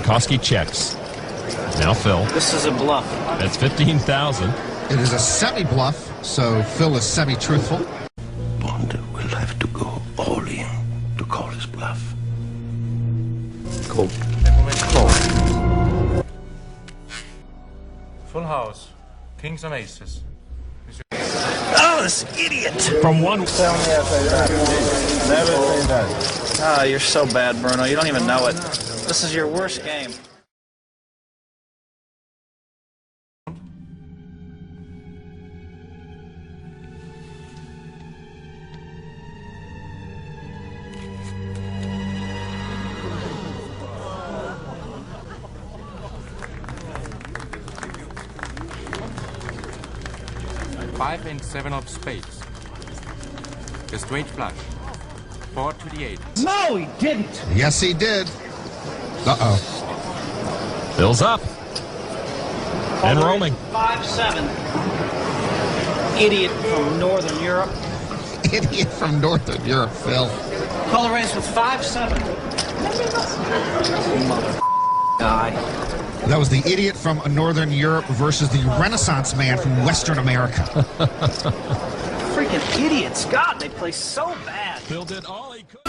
Koski checks. Now Phil. This is a bluff. That's 15,000. It is a semi-bluff, so Phil is semi-truthful. Bond will have to go all in to call his bluff. Call. Full house. Kings and aces. Oh, this idiot! From one. Tell me I say that. Never say that. Ah, you're so bad, Bruno. You don't even know it. This is your worst game. Five and seven of spades. A straight flush. 4 to the 8. No, he didn't. Yes, he did. Uh-oh. Phil's up. And rolling. 5-7. Idiot from Northern Europe. Idiot from Northern Europe, Phil. Color race with 5-7. Mother guy. That was the idiot from Northern Europe versus the Renaissance man from Western America. Freaking idiots. God, they play so bad. Phil did all he could.